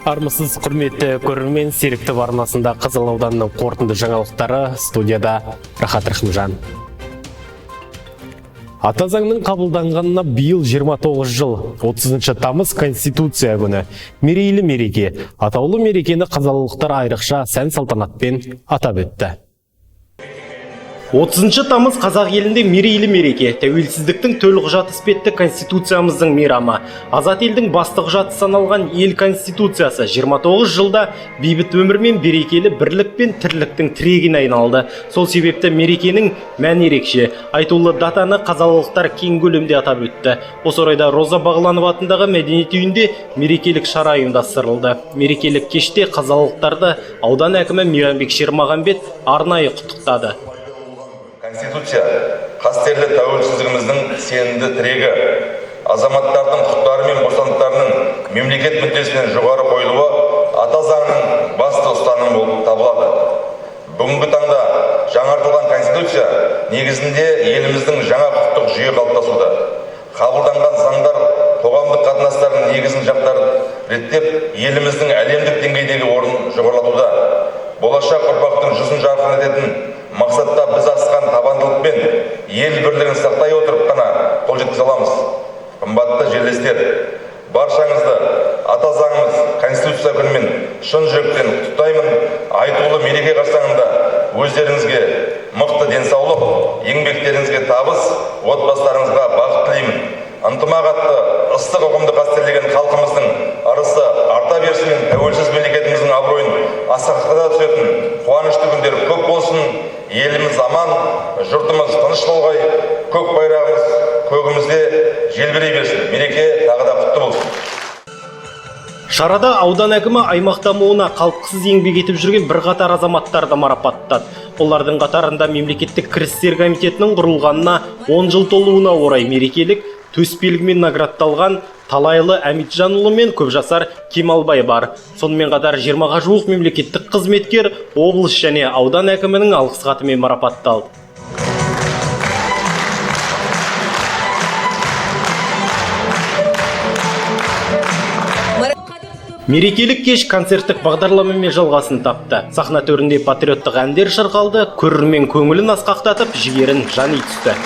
Армысыз құрметті көрермен, Серікті арнасында Қызыл ауданының қорытынды жаңалықтары, студияда Рахат Рахымжан. Ата заңның қабылданғанына биыл 29 жыл, 30 тамыз Конституция күні. Мерейлі мереке. Атаулы мерекені қазалылықтар айрықша сән салтанатпен атап өтті. 30 тамыз қазақ елінде мерейлі мереке. Тәуелсіздіктің төл құжаты іспетті Конституциямыздың мейрамы. Азат елдің басты құжаты саналған ел Конституциясы 29 жылда бейбіт өмір мен берекелі бірлік пен тірліктің тірегіне айналды. Сол себепті мерекенің мәні ерекше. Айтулы датаны қазалылықтар кең көлемде атап өтті. Осы орайда Роза Бағланова атындағы мәдениет үйінде мерекелік шара ұйымдастырылды. Мерекелік кеште қазалылықтарды аудан әкімі Мейрамбек Шермағанбет арнайы құттықтады. Конституция қастерлі тәуелсіздігіміздің сенімді тірегі, азаматтардың құқықтары мен бостандықтарының мемлекет мүддесінен жоғары қойылуы ата заңның басты ұстанымы болып табылады. Бүгінгі таңда жаңартылған Конституция негізінде еліміздің жаңа құқықтық жүйе қалыптасуда. Қабылданған заңдар қоғамдық қатынастардың негізін жақтарын реттеп, еліміздің әлемдік деңгейдегі орнын жоғарылатуда. Болашақ ұрпақтың жүзін жарқын ететін мақсатта біз асқан табандылықпен ел бірлігін сақтай отырып қана қол жеткізе аламыз. Қымбатты жерлестер, баршаңызды ата заңымыз Конституция күнімен шын жүректен құттықтаймын. Айтулы мереке қарсаңында өздеріңізге мықты денсаулық, еңбектеріңізге табыс, отбасыларыңызға бақыт тілеймін. Ынтымақ атты ыстық ұғымды қастерлеген халқымыздың ырысы арта берсін, тәуелсіз мемлекетіміздің абыройын асқақтата түсетін қуанышты күндер көп болсын. Еліміз аман, жұртымыз тыныш болғай, көк байрағымыз көгімізде желбірей берсін. Мереке тағы да құтты болсын. Шарада аудан әкімі аймақ дамуына қалтқысыз еңбек етіп жүрген бірқатар азаматтарды марапаттады. Олардың қатарында мемлекеттік кірістер комитетінің құрылғанына 10 жыл толуына орай мерекелік төсбелгімен наградталған Талайлы Әмитжанұлы мен Көпжасар Кемалбай бар. Сонымен қатар 20-ға жуық мемлекеттік қызметкер облыс және аудан әкімінің алғыс хатымен марапатталды. Мерекелік кеш концерттік бағдарламамен жалғасын тапты. Сахна төрінде патриоттық әндер шырқалды, көрермен көңілін асқақтатып, жігерін жани түсті.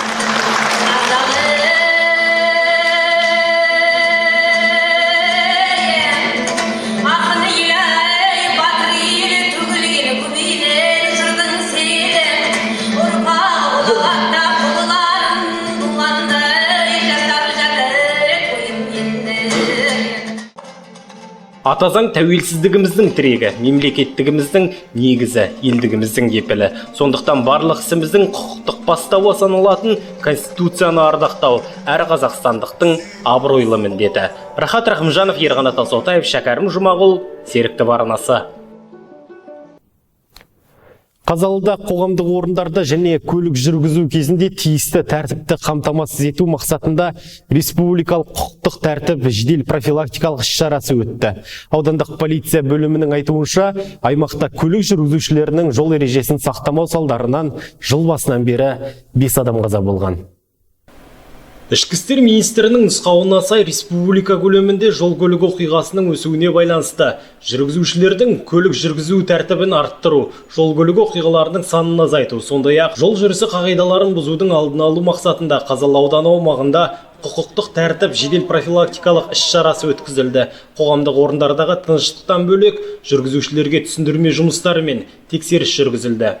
Ата заң тәуелсіздігіміздің тірегі, мемлекеттігіміздің негізі, елдігіміздің кепілі. Сондықтан барлық ісіміздің құқықтық бастауы саналатын Конституцияны ардақтау әр қазақстандықтың абыройлы міндеті. Рахат Рахымжанов, Ерғанат Алсаутаев, Шәкәрім Жұмағұл, Серікті арнасы. Қазалыда қоғамдық орындарда және көлік жүргізу кезінде тиісті тәртіпті қамтамасыз ету мақсатында республикалық құқықтық тәртіп жедел профилактикалық іс-шарасы өтті. Аудандық полиция бөлімінің айтуынша, аймақта көлік жүргізушілерінің жол ережесін сақтамау салдарынан жыл басынан бері 5 адам қаза болған. Ішкі істер министрінің нұсқауына сай республика көлемінде жол көлік оқиғасының өсуіне байланысты жүргізушілердің көлік жүргізу тәртібін арттыру, жол көлік оқиғаларының санын азайту, сондай-ақ жол жүрісі қағидаларын бұзудың алдын алу мақсатында Қазалы ауданы аумағында құқықтық тәртіп жедел профилактикалық іс-шарасы өткізілді. Қоғамдық орындардағы тыныштықтан бөлек жүргізушілерге түсіндірме жұмыстары мен тексеріс жүргізілді.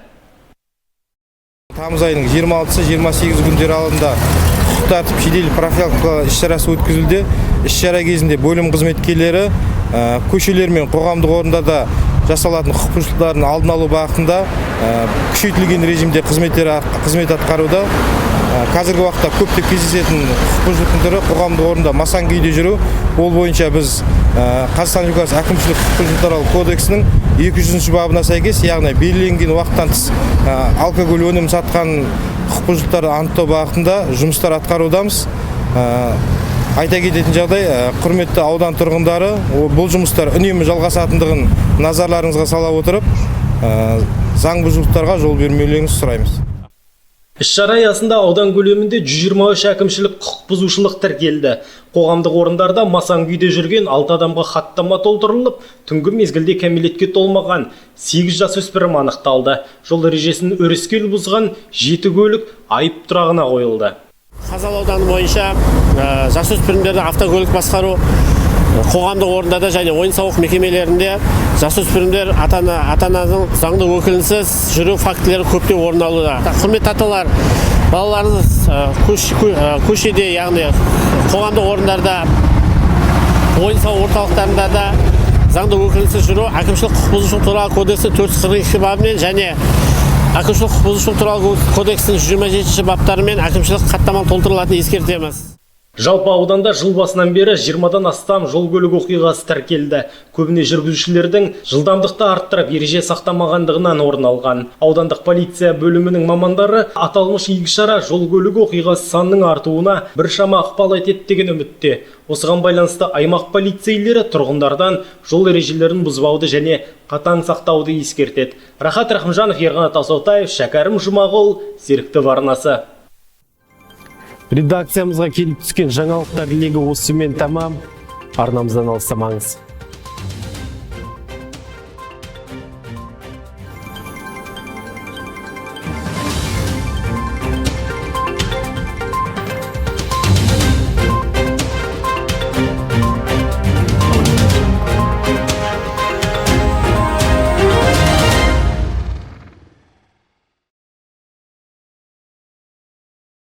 Тамыз айының 26-28 күндері аралығында құқықтық тәртіп жедел профилактикалық іс-шарасы өткізілді. Іс-шара кезінде бөлім қызметкерлері көшелер мен қоғамдық орындарда жасалатын құқық бұзушылықтардың алдын алу бағытында күшейтілген режимде қызмет атқаруда. Қазіргі уақытта көптеп кездесетін құқық бұзушылықтың түрі қоғамдық орында масаң күйде жүру. Ол бойынша біз Қазақстан Республикасы әкімшілік құқық бұзушылықтар кодексінің 200 бабына сәйкес, яғни белгіленген уақыттан тыс алкоголь өнімін сатқан құқық бұзушылықтарды анықтау бағытында жұмыстар атқарудамыз. Айта кететін жағдай, құрметті аудан тұрғындары, бұл жұмыстар үнемі жалғасатындығын назарларыңызға сала отырып, заң бұзушылықтарға жол бермеулеріңізді сұраймыз. Іс-шара аясында аудан көлемінде 123 әкімшілік құқық бұзушылық тіркелді. Қоғамдық орындарда масаң күйде жүрген 6 адамға хаттама толтырылып, түнгі мезгілде кәмелетке толмаған 8 жасөспірім анықталды. Жол ережесін өрескел бұзған 7 көлік айып тұрағына қойылды. Қазалы ауданы бойынша жасөспірімдерді автокөлік басқару қоғамдық орындарда және ойын-сауық мекемелерінде жасөспірімдер ата-ананың заңды өкілінсіз жүру фактілері көптеп орын алуда. Құрметті аталар, балаларыңыз көшеде, яғни қоғамдық орындарда, ойын-сауық орталықтарында да заңды өкілінсіз жүру әкімшілік құқық бұзушылық туралы кодексінің 442 бабымен және әкімшілік құқық бұзушылық туралы кодексінің 27 баптарымен әкімшілік хаттама толтырылатынын ескертеміз. Жалпы ауданда жыл басынан бері 20-дан астам жол көлік оқиғасы тіркелді. Көбіне жүргізушілердің жылдамдықты арттырып ереже сақтамағандығынан орын алған. Аудандық полиция бөлімінің мамандары аталмыш игі шара жол көлік оқиғасы санының артуына біршама ықпал етеді деген үмітте. Осыған байланысты аймақ полицейлері тұрғындардан жол ережелерін бұзбауды және қатаң сақтауды ескертеді. Рахат Рахымжанов, Ерғанат Асаутаев, Шәкәрім Жұмағұл, Серікті арнасы. Редакциямызға келіп түскен жаңалықтар легі осымен тамам. Арнамыздан алыстамаңыз.